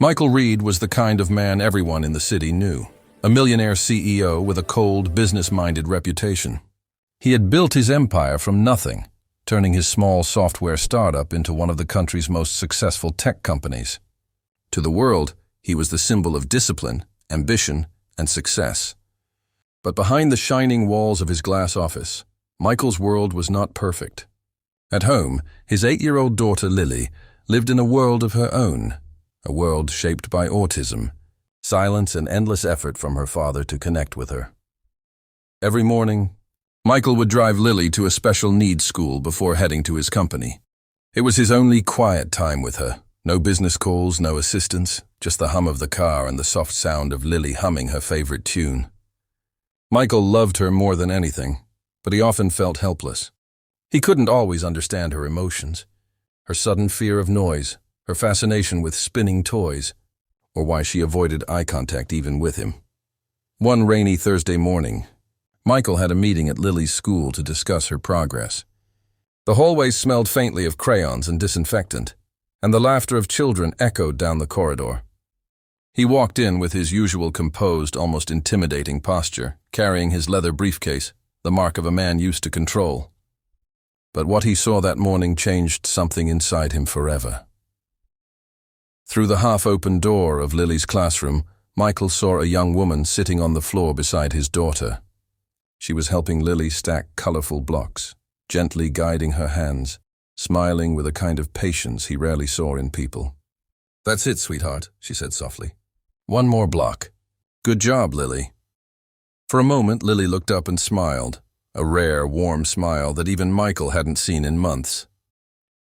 Michael Reed was the kind of man everyone in the city knew, a millionaire CEO with a cold, business-minded reputation. He had built his empire from nothing, turning his small software startup into one of the country's most successful tech companies. To the world, he was the symbol of discipline, ambition, and success. But behind the shining walls of his glass office, Michael's world was not perfect. At home, his 8-year-old daughter Lily lived in a world of her own, a world shaped by autism, silence and endless effort from her father to connect with her. Every morning, Michael would drive Lily to a special needs school before heading to his company. It was his only quiet time with her. No business calls, no assistance, just the hum of the car and the soft sound of Lily humming her favorite tune. Michael loved her more than anything, but he often felt helpless. He couldn't always understand her emotions, her sudden fear of noise, her fascination with spinning toys, or why she avoided eye contact even with him. One rainy Thursday morning, Michael had a meeting at Lily's school to discuss her progress. The hallways smelled faintly of crayons and disinfectant, and the laughter of children echoed down the corridor. He walked in with his usual composed, almost intimidating posture, carrying his leather briefcase, the mark of a man used to control. But what he saw that morning changed something inside him forever. Through the half-open door of Lily's classroom, Michael saw a young woman sitting on the floor beside his daughter. She was helping Lily stack colorful blocks, gently guiding her hands, smiling with a kind of patience he rarely saw in people. "That's it, sweetheart," she said softly. "One more block. Good job, Lily." For a moment, Lily looked up and smiled, a rare, warm smile that even Michael hadn't seen in months.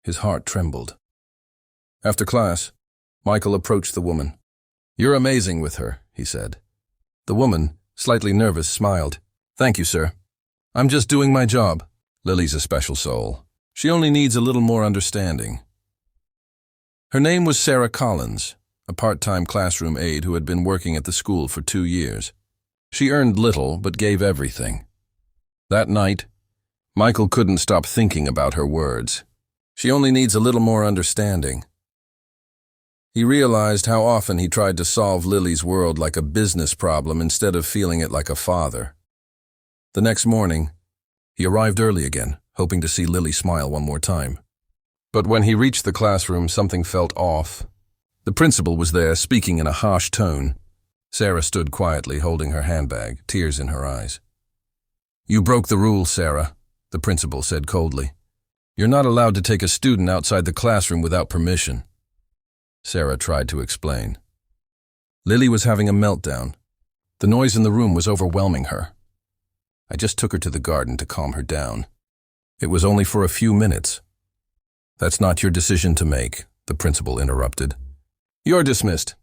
His heart trembled. After class, Michael approached the woman. "You're amazing with her," he said. The woman, slightly nervous, smiled. "Thank you, sir. I'm just doing my job. Lily's a special soul. She only needs a little more understanding." Her name was Sarah Collins, a part-time classroom aide who had been working at the school for 2 years. She earned little, but gave everything. That night, Michael couldn't stop thinking about her words. She only needs a little more understanding. He realized how often he tried to solve Lily's world like a business problem instead of feeling it like a father. The next morning, he arrived early again, hoping to see Lily smile one more time. But when he reached the classroom, something felt off. The principal was there, speaking in a harsh tone. Sarah stood quietly, holding her handbag, tears in her eyes. "You broke the rules, Sarah," the principal said coldly. "You're not allowed to take a student outside the classroom without permission." Sarah tried to explain. Lily was having a meltdown. The noise in the room was overwhelming her. "I just took her to the garden to calm her down. It was only for a few minutes." "That's not your decision to make," the principal interrupted. "You're dismissed.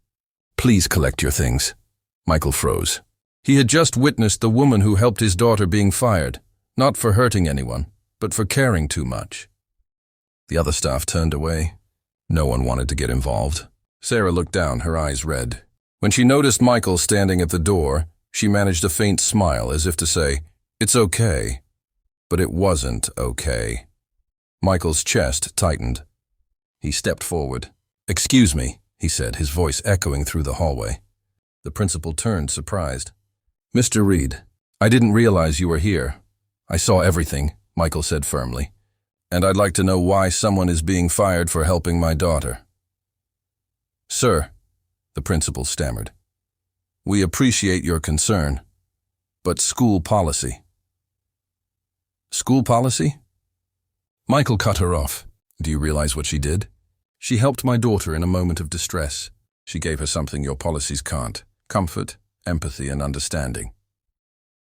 Please collect your things." Michael froze. He had just witnessed the woman who helped his daughter being fired, not for hurting anyone, but for caring too much. The other staff turned away. No one wanted to get involved. Sarah looked down, her eyes red. When she noticed Michael standing at the door, she managed a faint smile as if to say, "It's okay." But it wasn't okay. Michael's chest tightened. He stepped forward. "Excuse me," he said, his voice echoing through the hallway. The principal turned, surprised. "Mr. Reed, I didn't realize you were here." "I saw everything," Michael said firmly. "And I'd like to know why someone is being fired for helping my daughter." "Sir," the principal stammered, "we appreciate your concern, but school policy." "School policy?" Michael cut her off. "Do you realize what she did? She helped my daughter in a moment of distress. She gave her something your policies can't: comfort, empathy, and understanding."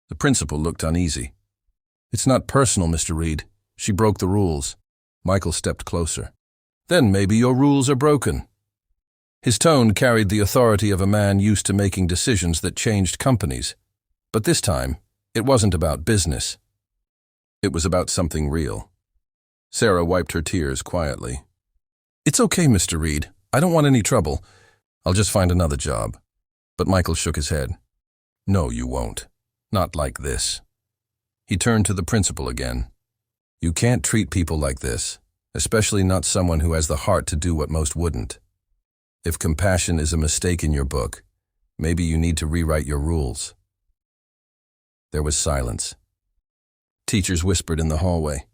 The principal looked uneasy. "It's not personal, Mr. Reed. She broke the rules." Michael stepped closer. "Then maybe your rules are broken." His tone carried the authority of a man used to making decisions that changed companies. But this time, it wasn't about business. It was about something real. Sarah wiped her tears quietly. "It's okay, Mr. Reed. I don't want any trouble. I'll just find another job." But Michael shook his head. "No, you won't. Not like this." He turned to the principal again. "You can't treat people like this, especially not someone who has the heart to do what most wouldn't." If compassion is a mistake in your book, maybe you need to rewrite your rules. There was silence. Teachers whispered in the hallway.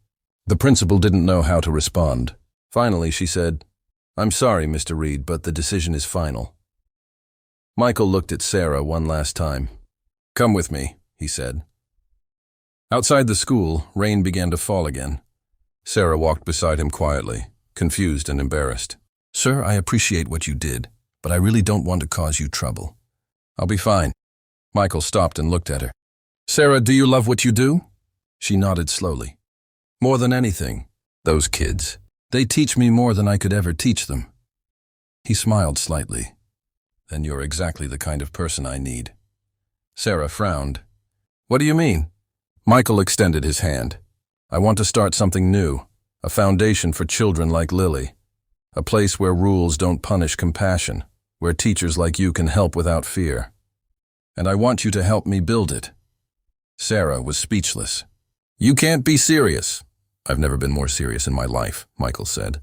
The principal didn't know how to respond. Finally, she said, "I'm sorry, Mr. Reed, but the decision is final." Michael looked at Sarah one last time. "Come with me," he said. Outside the school, rain began to fall again. Sarah walked beside him quietly, confused and embarrassed. "Sir, I appreciate what you did, but I really don't want to cause you trouble." "I'll be fine." Michael stopped and looked at her. "Sarah, do you love what you do?" She nodded slowly. "More than anything, those kids. They teach me more than I could ever teach them." He smiled slightly. "Then you're exactly the kind of person I need." Sarah frowned. "What do you mean?" Michael extended his hand. "I want to start something new, a foundation for children like Lily. A place where rules don't punish compassion, where teachers like you can help without fear. And I want you to help me build it." Sarah was speechless. "You can't be serious." "I've never been more serious in my life," Michael said.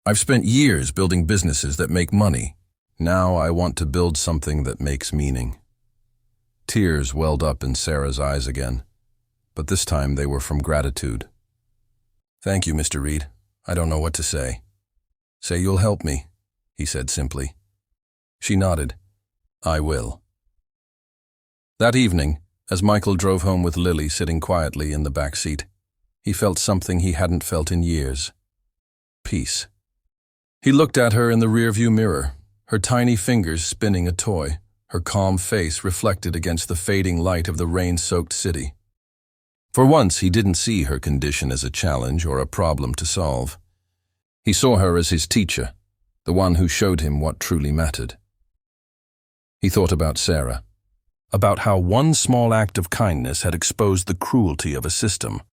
"I've spent years building businesses that make money. Now I want to build something that makes meaning." Tears welled up in Sarah's eyes again, but this time they were from gratitude. "Thank you, Mr. Reed. I don't know what to say." "Say you'll help me," he said simply. She nodded. "I will." That evening, as Michael drove home with Lily sitting quietly in the back seat, he felt something he hadn't felt in years. Peace. He looked at her in the rearview mirror, her tiny fingers spinning a toy, her calm face reflected against the fading light of the rain-soaked city. For once, he didn't see her condition as a challenge or a problem to solve. He saw her as his teacher, the one who showed him what truly mattered. He thought about Sarah, about how one small act of kindness had exposed the cruelty of a system,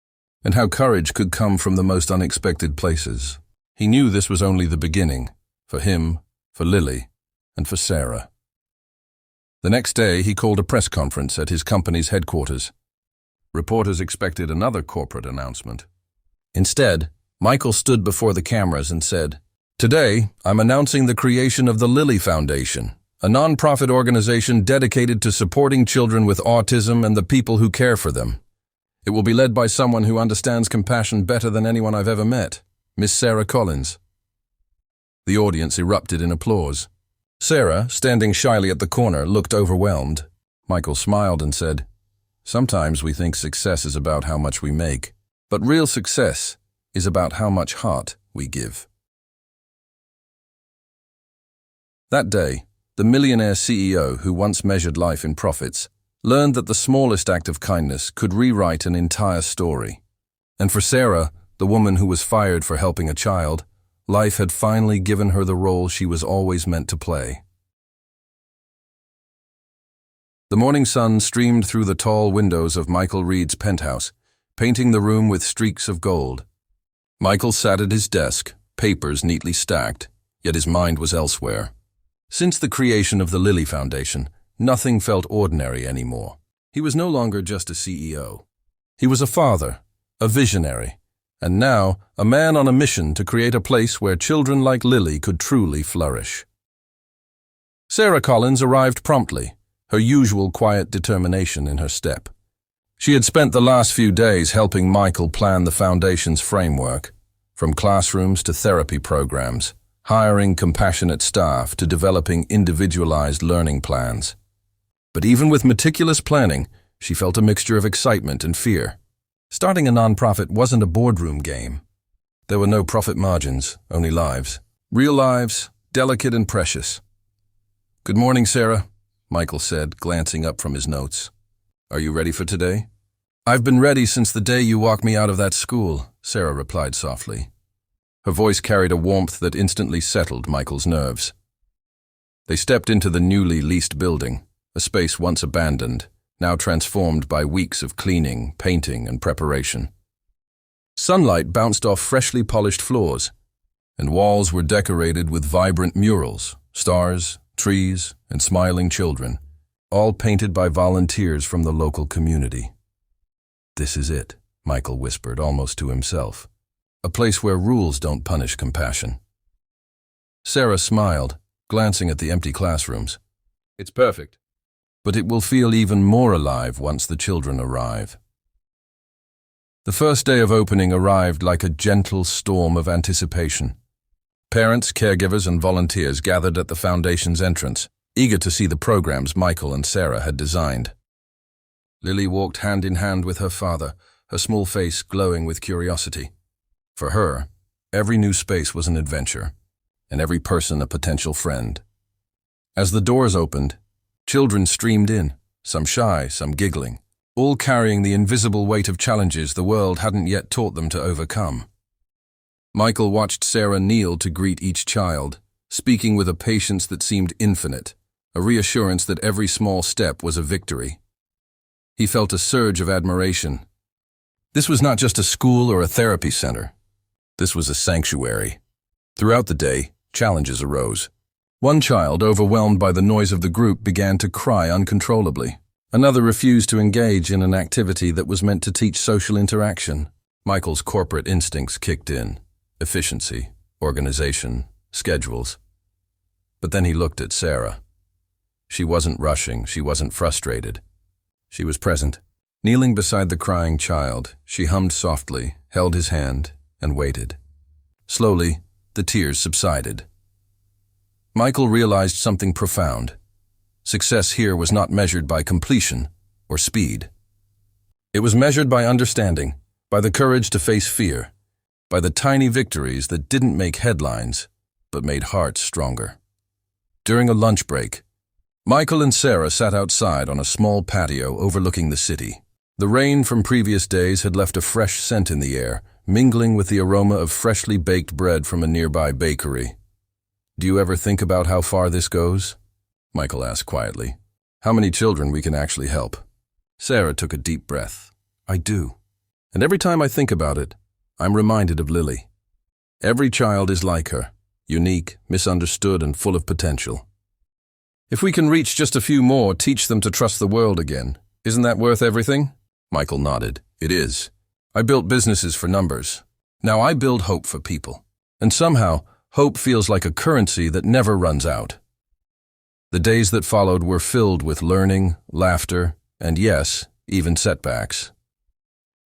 and how courage could come from the most unexpected places. He knew this was only the beginning, for him, for Lily, and for Sarah. The next day, he called a press conference at his company's headquarters. Reporters expected another corporate announcement. Instead, Michael stood before the cameras and said, "Today, I'm announcing the creation of the Lily Foundation, a non-profit organization dedicated to supporting children with autism and the people who care for them. It will be led by someone who understands compassion better than anyone I've ever met, Miss Sarah Collins." The audience erupted in applause. Sarah, standing shyly at the corner, looked overwhelmed. Michael smiled and said, "Sometimes we think success is about how much we make, but real success is about how much heart we give." That day, the Millionaire CEO, who once measured life in profits, learned that the smallest act of kindness could rewrite an entire story. And for Sarah, the woman who was fired for helping a child, life had finally given her the role she was always meant to play. The morning sun streamed through the tall windows of Michael Reed's penthouse, painting the room with streaks of gold. Michael sat at his desk, papers neatly stacked, yet his mind was elsewhere. Since the creation of the Lily Foundation, nothing felt ordinary anymore. He was no longer just a CEO. He was a father, a visionary, and now a man on a mission to create a place where children like Lily could truly flourish. Sarah Collins arrived promptly, her usual quiet determination in her step. She had spent the last few days helping Michael plan the foundation's framework, from classrooms to therapy programs, hiring compassionate staff to developing individualized learning plans. But even with meticulous planning, she felt a mixture of excitement and fear. Starting a nonprofit wasn't a boardroom game. There were no profit margins, only lives. Real lives, delicate and precious. "Good morning, Sarah," Michael said, glancing up from his notes. "Are you ready for today?" "I've been ready since the day you walked me out of that school," Sarah replied softly. Her voice carried a warmth that instantly settled Michael's nerves. They stepped into the newly leased building, a space once abandoned, now transformed by weeks of cleaning, painting, and preparation. Sunlight bounced off freshly polished floors, and walls were decorated with vibrant murals, stars, trees, and smiling children, all painted by volunteers from the local community. "This is it," Michael whispered almost to himself. "A place where rules don't punish compassion." Sarah smiled, glancing at the empty classrooms. It's perfect. But it will feel even more alive once the children arrive. The first day of opening arrived like a gentle storm of anticipation. Parents, caregivers, and volunteers gathered at the foundation's entrance, eager to see the programs Michael and Sarah had designed. Lily walked hand in hand with her father, her small face glowing with curiosity. For her, every new space was an adventure, and every person a potential friend. As the doors opened, children streamed in, some shy, some giggling, all carrying the invisible weight of challenges the world hadn't yet taught them to overcome. Michael watched Sarah kneel to greet each child, speaking with a patience that seemed infinite, a reassurance that every small step was a victory. He felt a surge of admiration. This was not just a school or a therapy center. This was a sanctuary. Throughout the day, challenges arose. One child, overwhelmed by the noise of the group, began to cry uncontrollably. Another refused to engage in an activity that was meant to teach social interaction. Michael's corporate instincts kicked in. Efficiency, organization, schedules. But then he looked at Sarah. She wasn't rushing, she wasn't frustrated. She was present. Kneeling beside the crying child, she hummed softly, held his hand, and waited. Slowly, the tears subsided. Michael realized something profound. Success here was not measured by completion or speed. It was measured by understanding, by the courage to face fear, by the tiny victories that didn't make headlines, but made hearts stronger. During a lunch break, Michael and Sarah sat outside on a small patio overlooking the city. The rain from previous days had left a fresh scent in the air, mingling with the aroma of freshly baked bread from a nearby bakery. "Do you ever think about how far this goes?" Michael asked quietly. "How many children we can actually help?" Sarah took a deep breath. "I do. And every time I think about it, I'm reminded of Lily. Every child is like her, unique, misunderstood, and full of potential. If we can reach just a few more, teach them to trust the world again, isn't that worth everything?" Michael nodded. "It is. I built businesses for numbers. Now I build hope for people. And somehow, hope feels like a currency that never runs out." The days that followed were filled with learning, laughter, and yes, even setbacks.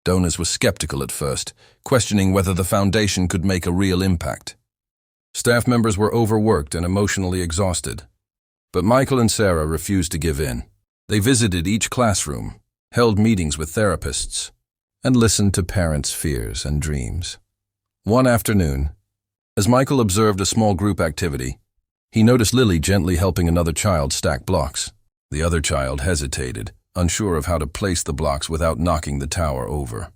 Donors were skeptical at first, questioning whether the foundation could make a real impact. Staff members were overworked and emotionally exhausted. But Michael and Sarah refused to give in. They visited each classroom, held meetings with therapists, and listened to parents' fears and dreams. One afternoon, as Michael observed a small group activity, he noticed Lily gently helping another child stack blocks. The other child hesitated, unsure of how to place the blocks without knocking the tower over.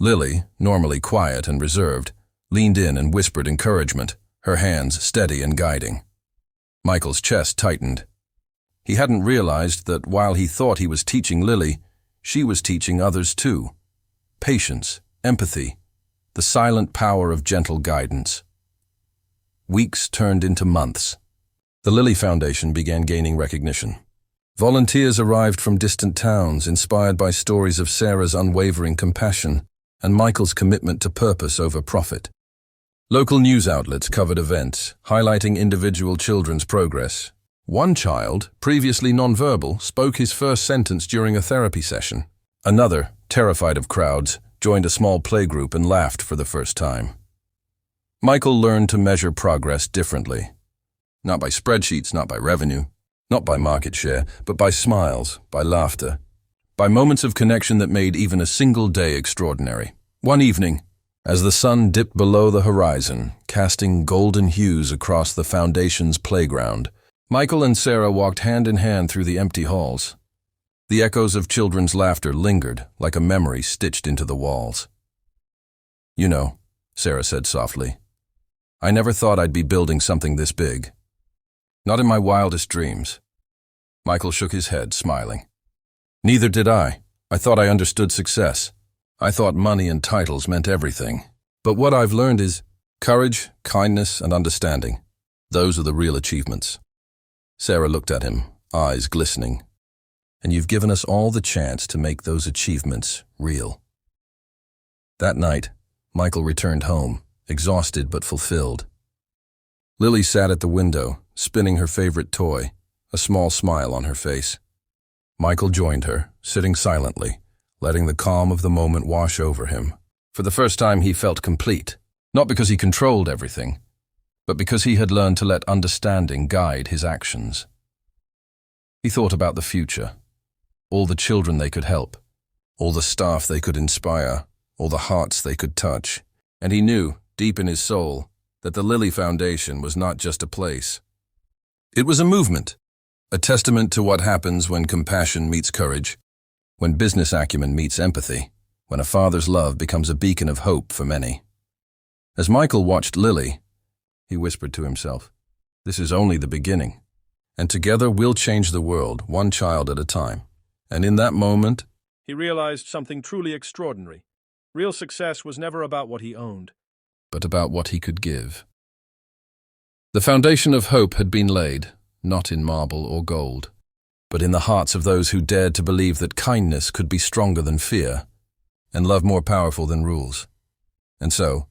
Lily, normally quiet and reserved, leaned in and whispered encouragement, her hands steady and guiding. Michael's chest tightened. He hadn't realized that while he thought he was teaching Lily, she was teaching others too. Patience, empathy, the silent power of gentle guidance. Weeks turned into months. The Lily Foundation began gaining recognition. Volunteers arrived from distant towns, inspired by stories of Sarah's unwavering compassion and Michael's commitment to purpose over profit. Local news outlets covered events, highlighting individual children's progress. One child, previously nonverbal, spoke his first sentence during a therapy session. Another, terrified of crowds, joined a small playgroup and laughed for the first time. Michael learned to measure progress differently. Not by spreadsheets, not by revenue, not by market share, but by smiles, by laughter, by moments of connection that made even a single day extraordinary. One evening, as the sun dipped below the horizon, casting golden hues across the foundation's playground, Michael and Sarah walked hand in hand through the empty halls. The echoes of children's laughter lingered, like a memory stitched into the walls. "You know," Sarah said softly, "I never thought I'd be building something this big. Not in my wildest dreams." Michael shook his head, smiling. "Neither did I. I thought I understood success. I thought money and titles meant everything. But what I've learned is courage, kindness, and understanding. Those are the real achievements." Sarah looked at him, eyes glistening. "And you've given us all the chance to make those achievements real." That night, Michael returned home, exhausted but fulfilled. Lily sat at the window, spinning her favorite toy, a small smile on her face. Michael joined her, sitting silently, letting the calm of the moment wash over him. For the first time he felt complete, not because he controlled everything, but because he had learned to let understanding guide his actions. He thought about the future, all the children they could help, all the staff they could inspire, all the hearts they could touch, and he knew, deep in his soul, that the Lily Foundation was not just a place. It was a movement, a testament to what happens when compassion meets courage, when business acumen meets empathy, when a father's love becomes a beacon of hope for many. As Michael watched Lily, he whispered to himself, "This is only the beginning, and together we'll change the world, one child at a time." And in that moment, he realized something truly extraordinary. Real success was never about what he owned, but about what he could give. The foundation of hope had been laid, not in marble or gold, but in the hearts of those who dared to believe that kindness could be stronger than fear, and love more powerful than rules. And so,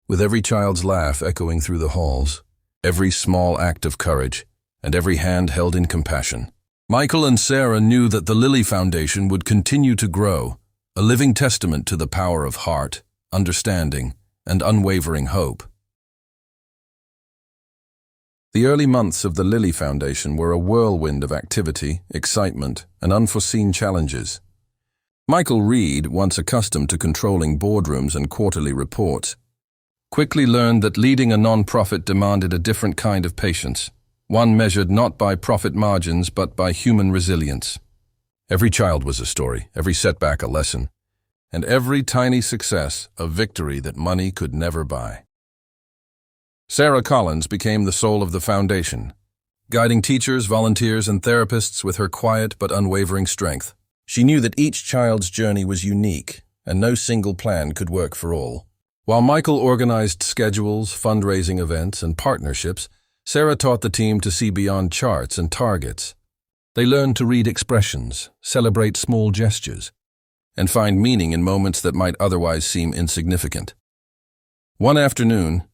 with every child's laugh echoing through the halls, every small act of courage, and every hand held in compassion, Michael and Sarah knew that the Lily Foundation would continue to grow, a living testament to the power of heart, understanding, and unwavering hope. The early months of the Lily Foundation were a whirlwind of activity, excitement, and unforeseen challenges. Michael Reed, once accustomed to controlling boardrooms and quarterly reports, quickly learned that leading a non-profit demanded a different kind of patience, one measured not by profit margins but by human resilience. Every child was a story, every setback a lesson, and every tiny success a victory that money could never buy. Sarah Collins became the soul of the foundation, guiding teachers, volunteers, and therapists with her quiet but unwavering strength. She knew that each child's journey was unique, and no single plan could work for all. While Michael organized schedules, fundraising events, and partnerships, Sarah taught the team to see beyond charts and targets. They learned to read expressions, celebrate small gestures, and find meaning in moments that might otherwise seem insignificant. One afternoon,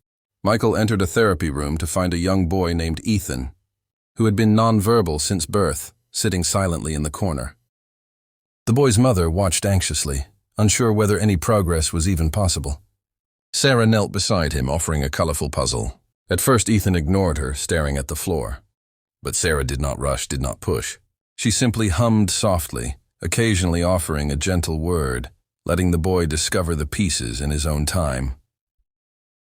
Michael entered a therapy room to find a young boy named Ethan, who had been nonverbal since birth, sitting silently in the corner. The boy's mother watched anxiously, unsure whether any progress was even possible. Sarah knelt beside him, offering a colorful puzzle. At first, Ethan ignored her, staring at the floor. But Sarah did not rush, did not push. She simply hummed softly, occasionally offering a gentle word, letting the boy discover the pieces in his own time.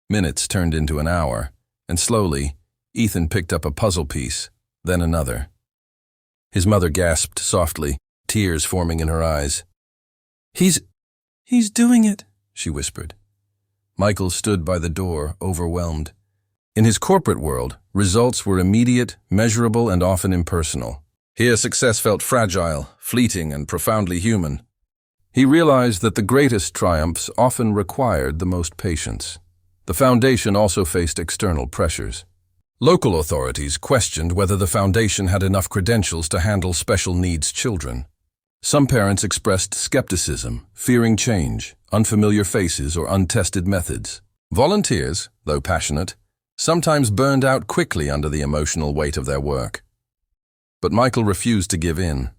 Minutes turned into an hour, and slowly, Ethan picked up a puzzle piece, then another. His mother gasped softly, tears forming in her eyes. He's doing it," she whispered. Michael stood by the door, overwhelmed. In his corporate world, results were immediate, measurable, and often impersonal. Here, success felt fragile, fleeting, and profoundly human. He realized that the greatest triumphs often required the most patience. The foundation also faced external pressures. Local authorities questioned whether the foundation had enough credentials to handle special needs children. Some parents expressed skepticism, fearing change, unfamiliar faces, or untested methods. Volunteers, though passionate, sometimes burned out quickly under the emotional weight of their work. But Michael refused to give in.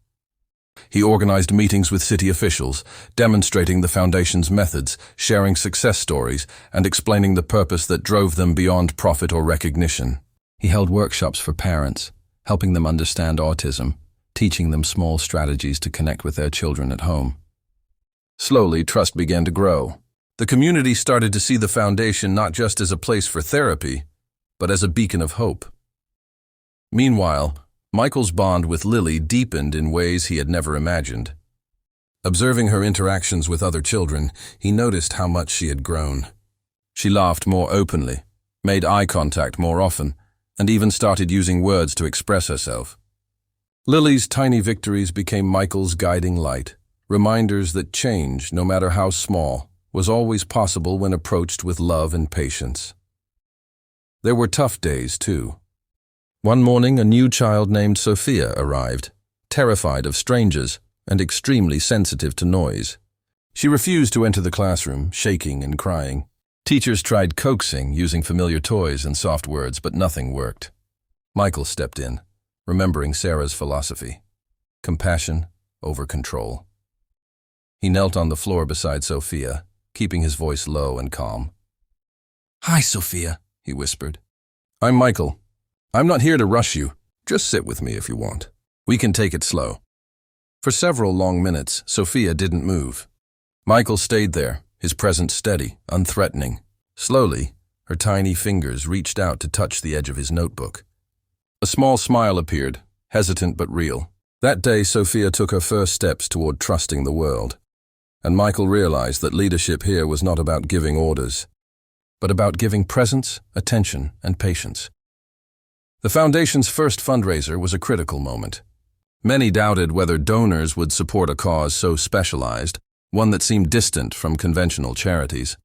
He organized meetings with city officials, demonstrating the foundation's methods, sharing success stories, and explaining the purpose that drove them beyond profit or recognition. He held workshops for parents, helping them understand autism, teaching them small strategies to connect with their children at home. Slowly, trust began to grow. The community started to see the foundation not just as a place for therapy, but as a beacon of hope. Meanwhile, Michael's bond with Lily deepened in ways he had never imagined. Observing her interactions with other children, he noticed how much she had grown. She laughed more openly, made eye contact more often, and even started using words to express herself. Lily's tiny victories became Michael's guiding light, reminders that change, no matter how small, was always possible when approached with love and patience. There were tough days, too. One morning, a new child named Sophia arrived, terrified of strangers and extremely sensitive to noise. She refused to enter the classroom, shaking and crying. Teachers tried coaxing, using familiar toys and soft words, but nothing worked. Michael stepped in, remembering Sarah's philosophy: compassion over control. He knelt on the floor beside Sophia, keeping his voice low and calm. "Hi, Sophia," he whispered. "I'm Michael. I'm not here to rush you. Just sit with me if you want. We can take it slow." For several long minutes, Sophia didn't move. Michael stayed there, his presence steady, unthreatening. Slowly, her tiny fingers reached out to touch the edge of his notebook. A small smile appeared, hesitant but real. That day, Sophia took her first steps toward trusting the world. And Michael realized that leadership here was not about giving orders, but about giving presence, attention, and patience. The Foundation's first fundraiser was a critical moment. Many doubted whether donors would support a cause so specialized, one that seemed distant from conventional charities.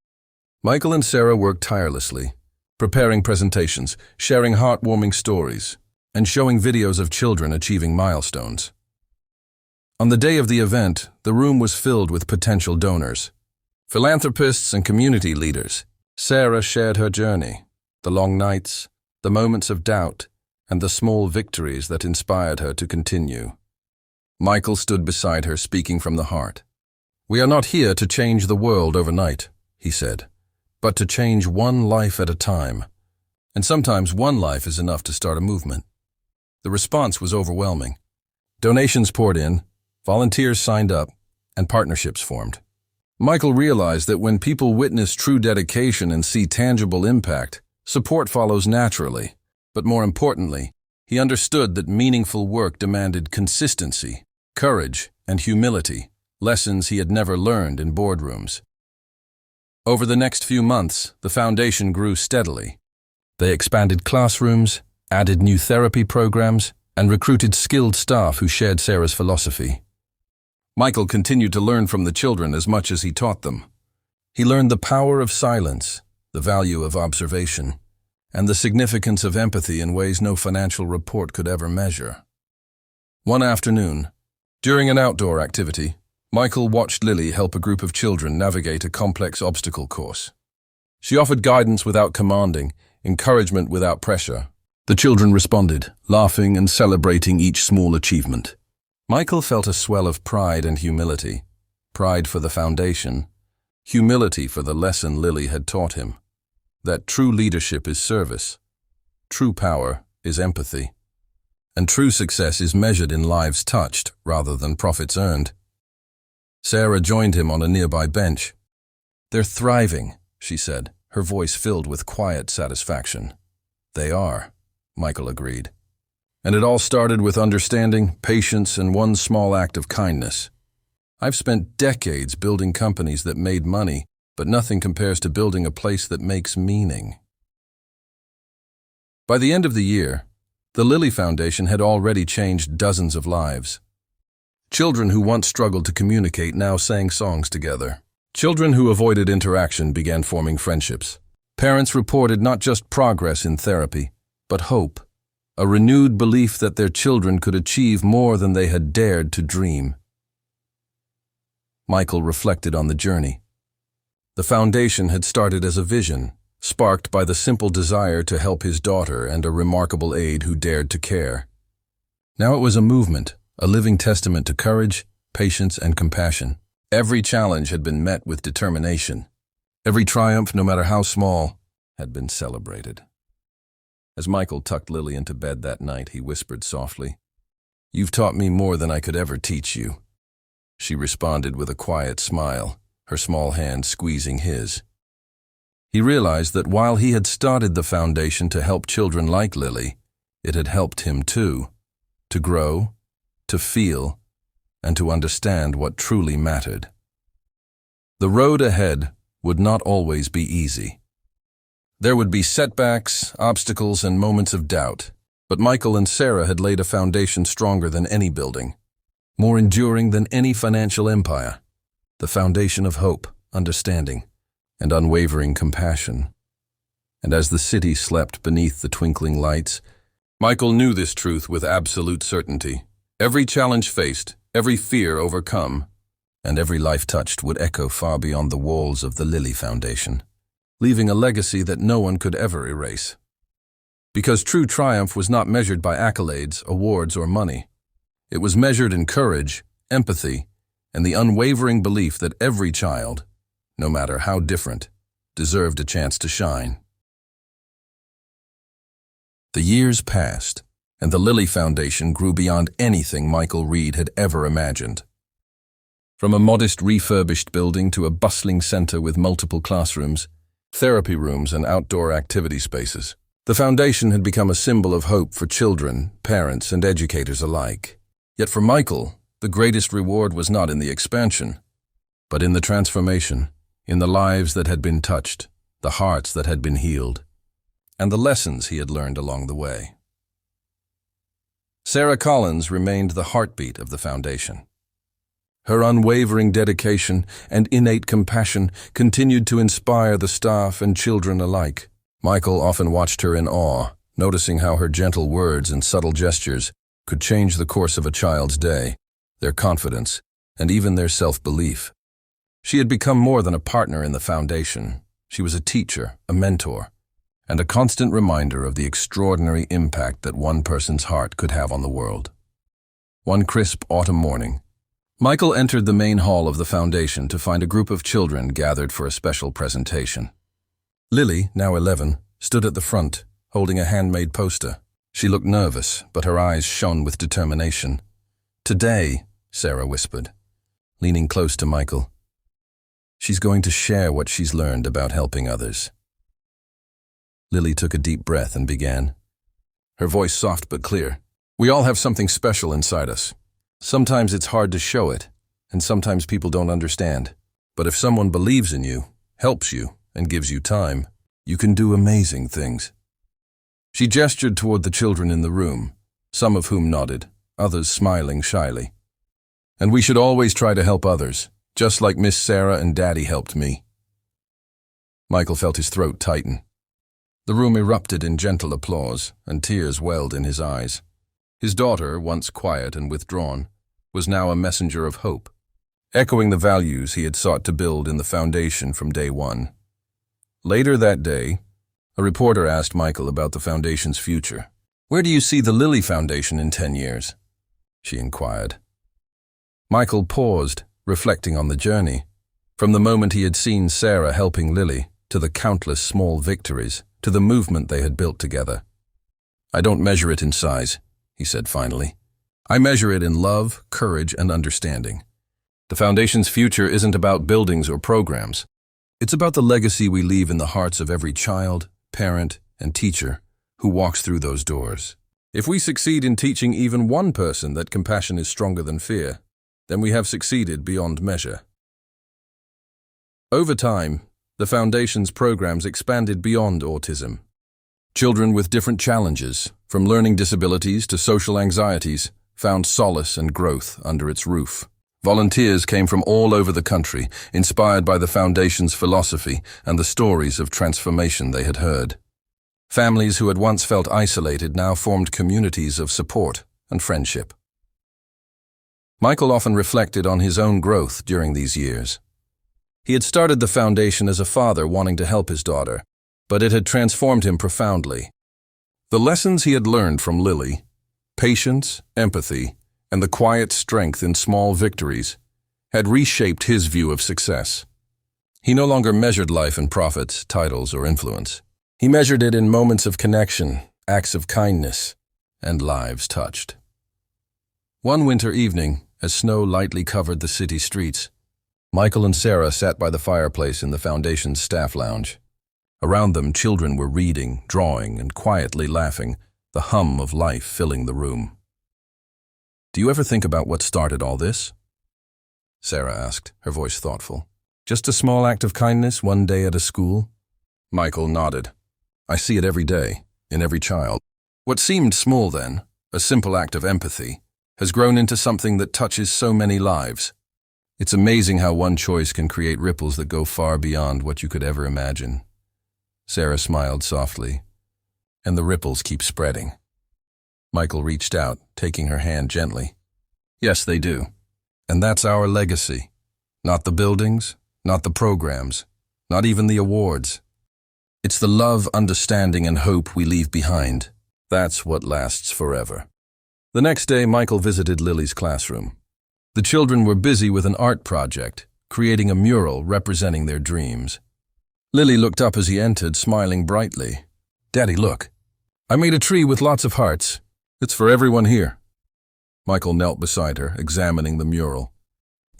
Michael and Sarah worked tirelessly, preparing presentations, sharing heartwarming stories, and showing videos of children achieving milestones. On the day of the event, the room was filled with potential donors, philanthropists and community leaders. Sarah shared her journey, the long nights, the moments of doubt, and the small victories that inspired her to continue. Michael stood beside her, speaking from the heart. "We are not here to change the world overnight," he said, "but to change one life at a time. And sometimes one life is enough to start a movement." The response was overwhelming. Donations poured in, volunteers signed up, and partnerships formed. Michael realized that when people witness true dedication and see tangible impact, support follows naturally. But more importantly, he understood that meaningful work demanded consistency, courage, and humility, lessons he had never learned in boardrooms. Over the next few months, the Foundation grew steadily. They expanded classrooms, added new therapy programs, and recruited skilled staff who shared Sarah's philosophy. Michael continued to learn from the children as much as he taught them. He learned the power of silence, the value of observation, and the significance of empathy in ways no financial report could ever measure. One afternoon, during an outdoor activity, Michael watched Lily help a group of children navigate a complex obstacle course. She offered guidance without commanding, encouragement without pressure. The children responded, laughing and celebrating each small achievement. Michael felt a swell of pride and humility. Pride for the Foundation, humility for the lesson Lily had taught him. That true leadership is service, true power is empathy, and true success is measured in lives touched rather than profits earned. Sarah joined him on a nearby bench. "They're thriving," she said, her voice filled with quiet satisfaction. "They are," Michael agreed. "And it all started with understanding, patience, and one small act of kindness. I've spent decades building companies that made money, but nothing compares to building a place that makes meaning." By the end of the year, the Lily Foundation had already changed dozens of lives. Children who once struggled to communicate now sang songs together. Children who avoided interaction began forming friendships. Parents reported not just progress in therapy, but hope, a renewed belief that their children could achieve more than they had dared to dream. Michael reflected on the journey. The Foundation had started as a vision, sparked by the simple desire to help his daughter and a remarkable aide who dared to care. Now it was a movement, a living testament to courage, patience, and compassion. Every challenge had been met with determination. Every triumph, no matter how small, had been celebrated. As Michael tucked Lily into bed that night, he whispered softly, "You've taught me more than I could ever teach you." She responded with a quiet smile, her small hand squeezing his. He realized that while he had started the Foundation to help children like Lily, it had helped him too, to grow, to feel, and to understand what truly mattered. The road ahead would not always be easy. There would be setbacks, obstacles, and moments of doubt, but Michael and Sarah had laid a foundation stronger than any building, more enduring than any financial empire, the foundation of hope, understanding, and unwavering compassion. And as the city slept beneath the twinkling lights, Michael knew this truth with absolute certainty. Every challenge faced, every fear overcome, and every life touched would echo far beyond the walls of the Lily Foundation, leaving a legacy that no one could ever erase. Because true triumph was not measured by accolades, awards, or money. It was measured in courage, empathy, and the unwavering belief that every child, no matter how different, deserved a chance to shine. The years passed, and the Lilly Foundation grew beyond anything Michael Reed had ever imagined. From a modest refurbished building to a bustling center with multiple classrooms, therapy rooms, and outdoor activity spaces, the foundation had become a symbol of hope for children, parents, and educators alike. Yet for Michael, the greatest reward was not in the expansion, but in the transformation, in the lives that had been touched, the hearts that had been healed, and the lessons he had learned along the way. Sarah Collins remained the heartbeat of the foundation. Her unwavering dedication and innate compassion continued to inspire the staff and children alike. Michael often watched her in awe, noticing how her gentle words and subtle gestures could change the course of a child's day, their confidence, and even their self-belief. She had become more than a partner in the foundation. She was a teacher, a mentor, and a constant reminder of the extraordinary impact that one person's heart could have on the world. One crisp autumn morning, Michael entered the main hall of the foundation to find a group of children gathered for a special presentation. Lily, now 11, stood at the front, holding a handmade poster. She looked nervous, but her eyes shone with determination. "Today," Sarah whispered, leaning close to Michael, "she's going to share what she's learned about helping others." Lily took a deep breath and began, her voice soft but clear. "We all have something special inside us. Sometimes it's hard to show it, and sometimes people don't understand. But if someone believes in you, helps you, and gives you time, you can do amazing things." She gestured toward the children in the room, some of whom nodded, others smiling shyly. "And we should always try to help others, just like Miss Sarah and Daddy helped me." Michael felt his throat tighten. The room erupted in gentle applause, and tears welled in his eyes. His daughter, once quiet and withdrawn, was now a messenger of hope, echoing the values he had sought to build in the foundation from day one. Later that day, a reporter asked Michael about the foundation's future. "Where do you see the Lilly Foundation in 10 years?" she inquired. Michael paused, reflecting on the journey, from the moment he had seen Sarah helping Lily, to the countless small victories, to the movement they had built together. "I don't measure it in size," he said finally. "I measure it in love, courage, and understanding. The foundation's future isn't about buildings or programs. It's about the legacy we leave in the hearts of every child, parent, and teacher who walks through those doors. If we succeed in teaching even one person that compassion is stronger than fear, then we have succeeded beyond measure." Over time, the foundation's programs expanded beyond autism. Children with different challenges, from learning disabilities to social anxieties, found solace and growth under its roof. Volunteers came from all over the country, inspired by the foundation's philosophy and the stories of transformation they had heard. Families who had once felt isolated now formed communities of support and friendship. Michael often reflected on his own growth during these years. He had started the foundation as a father wanting to help his daughter, but it had transformed him profoundly. The lessons he had learned from Lily, patience, empathy, and the quiet strength in small victories, had reshaped his view of success. He no longer measured life in profits, titles, or influence. He measured it in moments of connection, acts of kindness, and lives touched. One winter evening, as snow lightly covered the city streets, Michael and Sarah sat by the fireplace in the foundation's staff lounge. Around them, children were reading, drawing, and quietly laughing, the hum of life filling the room. "Do you ever think about what started all this?" Sarah asked, her voice thoughtful. "Just a small act of kindness one day at a school?" Michael nodded. "I see it every day, in every child. What seemed small then, a simple act of empathy, has grown into something that touches so many lives. It's amazing how one choice can create ripples that go far beyond what you could ever imagine." Sarah smiled softly. "And the ripples keep spreading." Michael reached out, taking her hand gently. "Yes, they do. And that's our legacy. Not the buildings, not the programs, not even the awards. It's the love, understanding, and hope we leave behind. That's what lasts forever. The next day, Michael visited Lily's classroom. The children were busy with an art project, creating a mural representing their dreams. Lily looked up as he entered, smiling brightly. "Daddy, look. I made a tree with lots of hearts. It's for everyone here." Michael knelt beside her, examining the mural.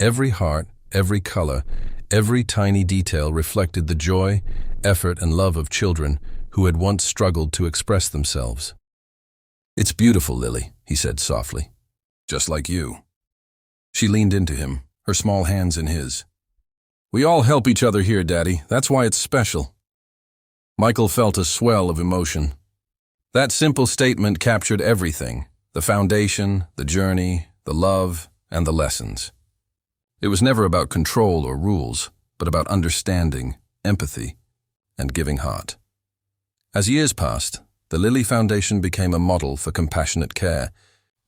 Every heart, every color, every tiny detail reflected the joy, effort, and love of children who had once struggled to express themselves. "It's beautiful, Lily," he said softly. "Just like you." She leaned into him, her small hands in his. "We all help each other here, Daddy. That's why it's special." Michael felt a swell of emotion. That simple statement captured everything: the foundation, the journey, the love, and the lessons. It was never about control or rules, but about understanding, empathy, and giving heart. As years passed, the Lily Foundation became a model for compassionate care,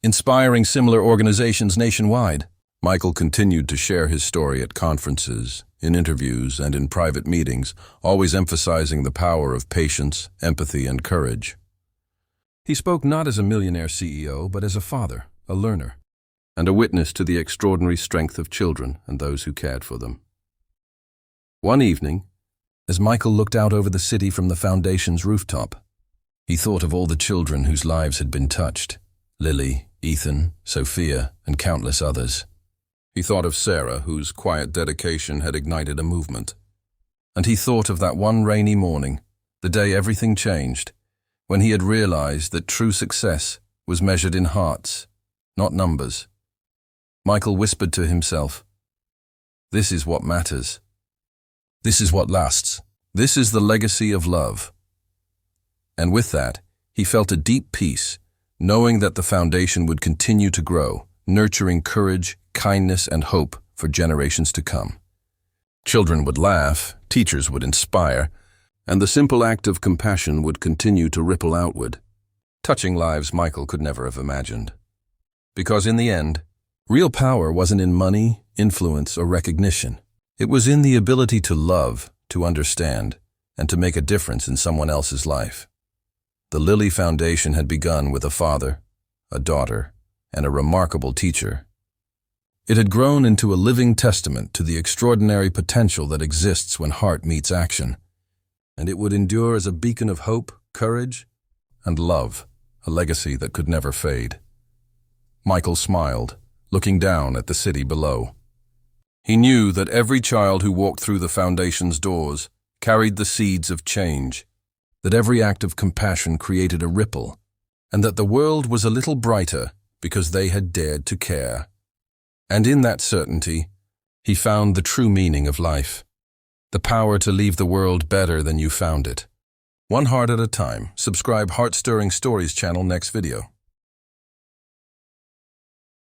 inspiring similar organizations nationwide. Michael continued to share his story at conferences, in interviews, and in private meetings, always emphasizing the power of patience, empathy, and courage. He spoke not as a millionaire CEO, but as a father, a learner, and a witness to the extraordinary strength of children and those who cared for them. One evening, as Michael looked out over the city from the Foundation's rooftop, he thought of all the children whose lives had been touched: Lily, Ethan, Sophia, and countless others. He thought of Sarah, whose quiet dedication had ignited a movement. And he thought of that one rainy morning, the day everything changed, when he had realized that true success was measured in hearts, not numbers. Michael whispered to himself, "This is what matters. This is what lasts. This is the legacy of love." And with that, he felt a deep peace, knowing that the foundation would continue to grow, nurturing courage, kindness, and hope for generations to come. Children would laugh, teachers would inspire, and the simple act of compassion would continue to ripple outward, touching lives Michael could never have imagined. Because in the end, real power wasn't in money, influence, or recognition. It was in the ability to love, to understand, and to make a difference in someone else's life. The Lily Foundation had begun with a father, a daughter, and a remarkable teacher. It had grown into a living testament to the extraordinary potential that exists when heart meets action, and it would endure as a beacon of hope, courage, and love, a legacy that could never fade. Michael smiled, looking down at the city below. He knew that every child who walked through the Foundation's doors carried the seeds of change, that every act of compassion created a ripple, and that the world was a little brighter because they had dared to care. And in that certainty, he found the true meaning of life, the power to leave the world better than you found it. One heart at a time. Subscribe Heart-Stirring Stories channel next video.